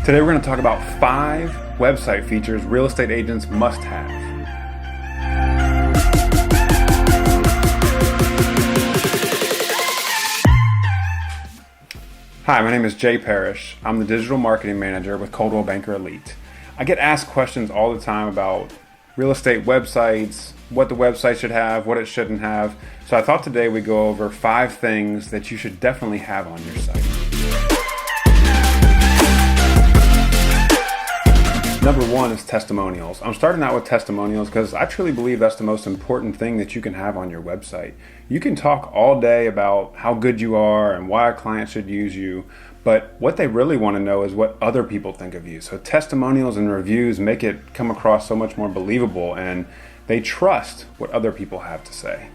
Today we're going to talk about 5 website features real estate agents must have. Hi, my name is Jay Parrish. I'm the Digital Marketing Manager with Coldwell Banker Elite. I get asked questions all the time about real estate websites, what the website should have, what it shouldn't have. So I thought today we'd go over 5 things that you should definitely have on your site. Number 1 is testimonials. I'm starting out with testimonials because I truly believe that's the most important thing that you can have on your website. You can talk all day about how good you are and why a client should use you, but what they really want to know is what other people think of you. So testimonials and reviews make it come across so much more believable, and they trust what other people have to say.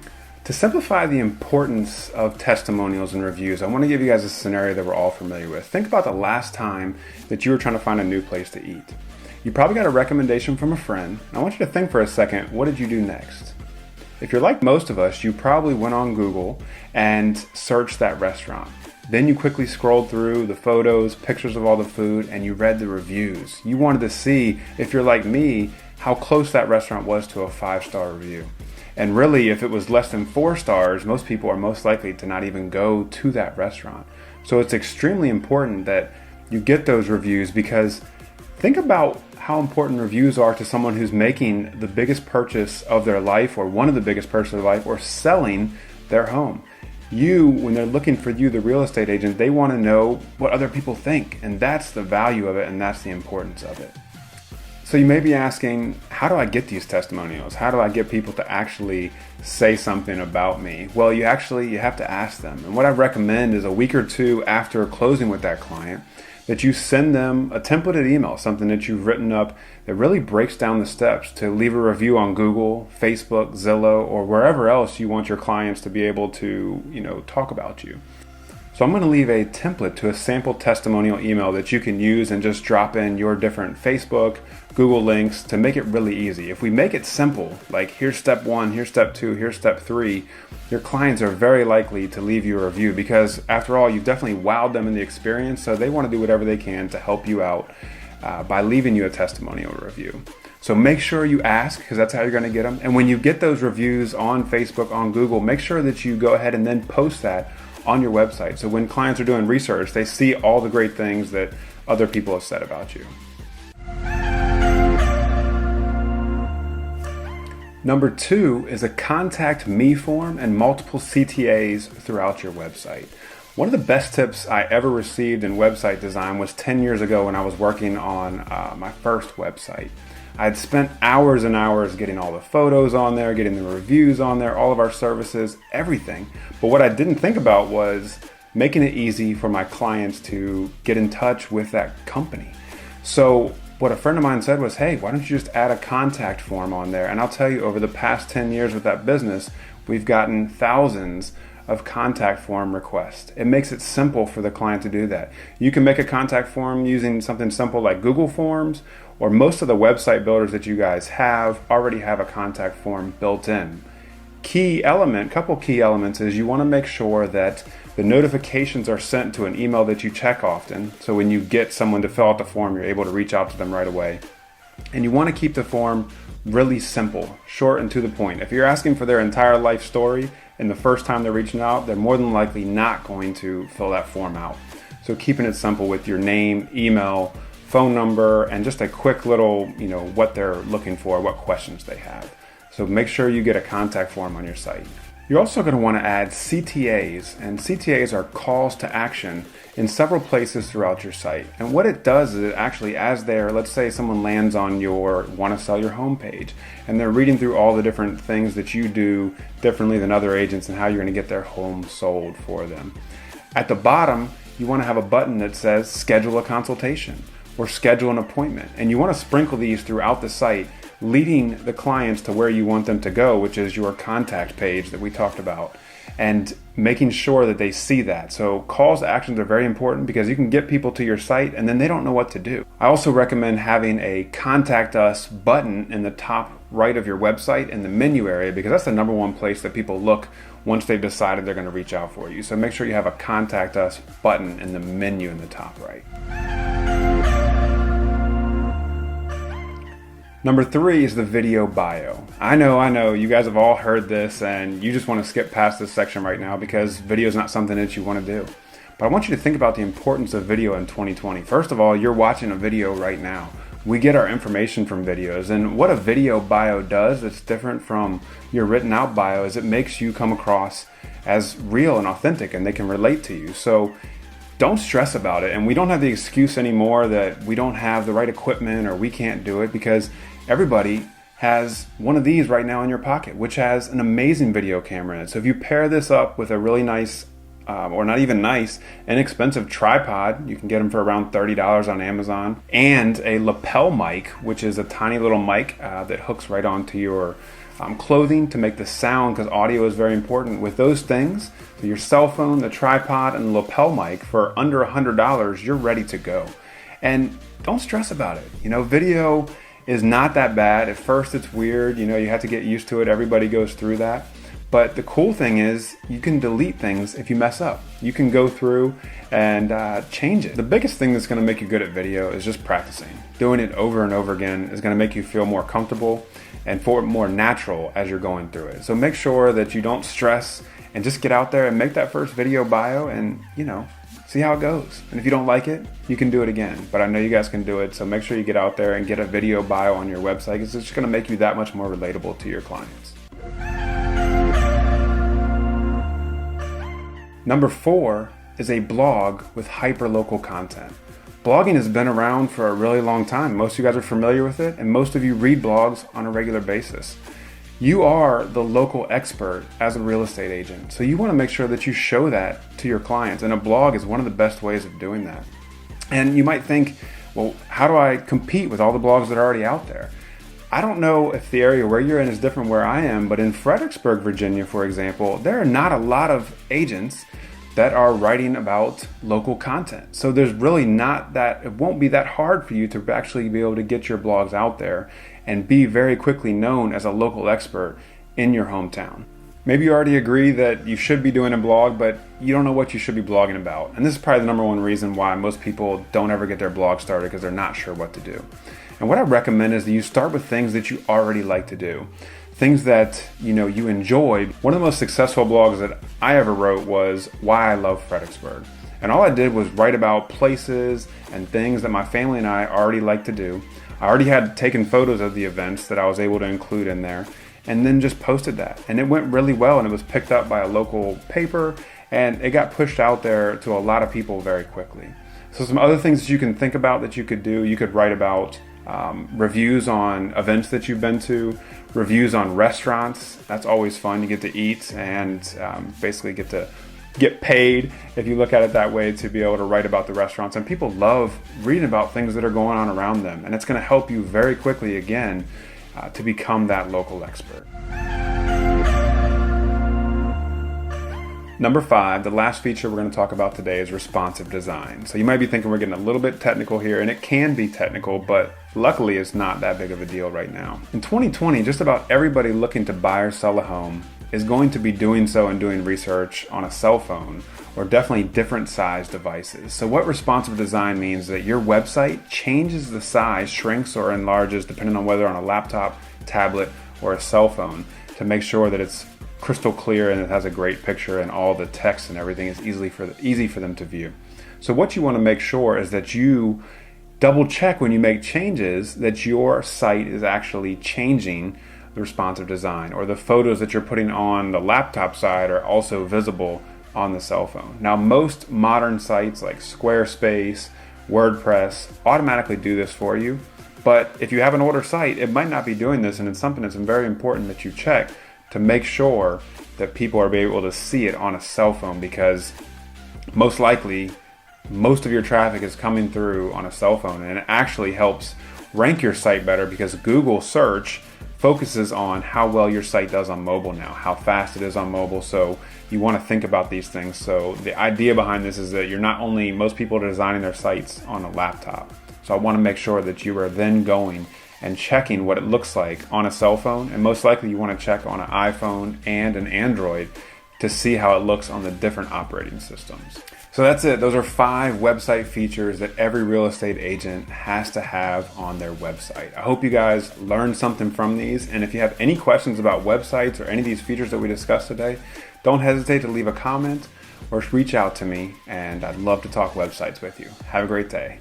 To simplify the importance of testimonials and reviews, I want to give you guys a scenario that we're all familiar with. Think about the last time that you were trying to find a new place to eat. You probably got a recommendation from a friend. I want you to think for a second, what did you do next? If you're like most of us, you probably went on Google and searched that restaurant. Then you quickly scrolled through the photos, pictures of all the food, and you read the reviews. You wanted to see, if you're like me, how close that restaurant was to a 5-star review. And really, if it was less than 4 stars, most people are most likely to not even go to that restaurant. So it's extremely important that you get those reviews, because think about how important reviews are to someone who's making the biggest purchase of their life, or one of the biggest purchases of their life, or selling their home. When they're looking for you, the real estate agent, they want to know what other people think, and that's the value of it, and that's the importance of it. So you may be asking, how do I get these testimonials? How do I get people to actually say something about me? Well, you have to ask them. And what I recommend is a week or 2 after closing with that client, that you send them a templated email, something that you've written up that really breaks down the steps to leave a review on Google, Facebook, Zillow, or wherever else you want your clients to be able to, talk about you. So I'm going to leave a template to a sample testimonial email that you can use and just drop in your different Facebook, Google links to make it really easy. If we make it simple, like here's step 1, here's step 2, here's step 3, your clients are very likely to leave you a review, because after all, you've definitely wowed them in the experience, so they want to do whatever they can to help you out by leaving you a testimonial review. So make sure you ask, because that's how you're going to get them. And when you get those reviews on Facebook, on Google, make sure that you go ahead and then post that on your website. So when clients are doing research, they see all the great things that other people have said about you. Number 2 is a contact me form and multiple CTAs throughout your website. One of the best tips I ever received in website design was 10 years ago when I was working on my first website. I had spent hours and hours getting all the photos on there, getting the reviews on there, all of our services, everything. But what I didn't think about was making it easy for my clients to get in touch with that company. So what a friend of mine said was, hey, why don't you just add a contact form on there? And I'll tell you, over the past 10 years with that business, we've gotten thousands of contact form requests. It makes it simple for the client to do that. You can make a contact form using something simple like Google Forms, or most of the website builders that you guys already have a contact form built in. Couple key elements is you want to make sure that the notifications are sent to an email that you check often. So when you get someone to fill out the form, you're able to reach out to them right away. And you want to keep the form really simple, short and to the point. If you're asking for their entire life story and the first time they're reaching out, they're more than likely not going to fill that form out. So keeping it simple with your name, email, phone number, and just a quick little, what they're looking for, what questions they have. So make sure you get a contact form on your site. You're also going to want to add CTAs, and CTAs are calls to action in several places throughout your site. And what it does is it actually, let's say someone lands on your want to sell your home page, and they're reading through all the different things that you do differently than other agents and how you're going to get their home sold for them. At the bottom, you want to have a button that says schedule a consultation or schedule an appointment. And you want to sprinkle these throughout the site, leading the clients to where you want them to go, which is your contact page that we talked about, and making sure that they see that. So calls to actions are very important, because you can get people to your site and then they don't know what to do. I also recommend having a contact us button in the top right of your website in the menu area, because that's the number 1 place that people look once they've decided they're going to reach out for you. So make sure you have a contact us button in the menu in the top right. Number 3 is the video bio. I know, you guys have all heard this and you just want to skip past this section right now because video is not something that you want to do. But I want you to think about the importance of video in 2020. First of all, you're watching a video right now. We get our information from videos, and what a video bio does that's different from your written out bio is it makes you come across as real and authentic, and they can relate to you. So don't stress about it. And we don't have the excuse anymore that we don't have the right equipment or we can't do it, because everybody has one of these right now in your pocket, which has an amazing video camera in it. So if you pair this up with a really nice, or not even nice, inexpensive tripod, you can get them for around $30 on Amazon, and a lapel mic, which is a tiny little mic that hooks right onto your clothing to make the sound, because audio is very important. With those things, so your cell phone, the tripod, and the lapel mic, for under $100, you're ready to go. And don't stress about it. Video is not that bad. At first it's weird, you have to get used to it. Everybody goes through that. But the cool thing is you can delete things if you mess up. You can go through and change it. The biggest thing that's gonna make you good at video is just practicing. Doing it over and over again is gonna make you feel more comfortable and more natural as you're going through it. So make sure that you don't stress and just get out there and make that first video bio and, see how it goes. And if you don't like it, you can do it again. But I know you guys can do it, so make sure you get out there and get a video bio on your website. It's just gonna make you that much more relatable to your clients. Number 4 is a blog with hyper-local content. Blogging has been around for a really long time. Most of you guys are familiar with it, and most of you read blogs on a regular basis. You are the local expert as a real estate agent, so you want to make sure that you show that to your clients, and a blog is one of the best ways of doing that. And you might think, well, how do I compete with all the blogs that are already out there? I don't know if the area where you're in is different where I am, but in Fredericksburg, Virginia, for example, there are not a lot of agents that are writing about local content. So there's really it won't be that hard for you to actually be able to get your blogs out there and be very quickly known as a local expert in your hometown. Maybe you already agree that you should be doing a blog, but you don't know what you should be blogging about. And this is probably the number one reason why most people don't ever get their blog started, because they're not sure what to do. And what I recommend is that you start with things that you already like to do. Things that you enjoy. One of the most successful blogs that I ever wrote was Why I Love Fredericksburg. And all I did was write about places and things that my family and I already like to do. I already had taken photos of the events that I was able to include in there, and then just posted that. And it went really well, and it was picked up by a local paper, and it got pushed out there to a lot of people very quickly. So some other things that you can think about that you could do, you could write about reviews on events that you've been to, reviews on restaurants. That's always fun. You get to eat and basically get paid, if you look at it that way, to be able to write about the restaurants. And people love reading about things that are going on around them, and it's going to help you very quickly again to become that local expert. Number 5, the last feature we're going to talk about today, is responsive design. So you might be thinking we're getting a little bit technical here, and it can be technical, but luckily it's not that big of a deal right now. In 2020, just about everybody looking to buy or sell a home is going to be doing so and doing research on a cell phone, or definitely different size devices. So what responsive design means is that your website changes the size, shrinks or enlarges, depending on whether on a laptop, tablet, or a cell phone, to make sure that it's crystal clear and it has a great picture and all the text and everything is easy for them to view. So what you want to make sure is that you double check when you make changes that your site is actually changing the responsive design, or the photos that you're putting on the laptop side are also visible on the cell phone. Now, most modern sites like Squarespace, WordPress automatically do this for you, but if you have an older site, it might not be doing this, and it's something that's very important that you check to make sure that people are able to see it on a cell phone, because most likely most of your traffic is coming through on a cell phone, and it actually helps rank your site better because Google search focuses on how well your site does on mobile now, how fast it is on mobile. So you want to think about these things. So the idea behind this is that most people are designing their sites on a laptop. So I want to make sure that you are then going and checking what it looks like on a cell phone, and most likely you want to check on an iPhone and an Android to see how it looks on the different operating systems. So that's it. Those are 5 website features that every real estate agent has to have on their website. I hope you guys learned something from these. And if you have any questions about websites or any of these features that we discussed today, don't hesitate to leave a comment or reach out to me, and I'd love to talk websites with you. Have a great day.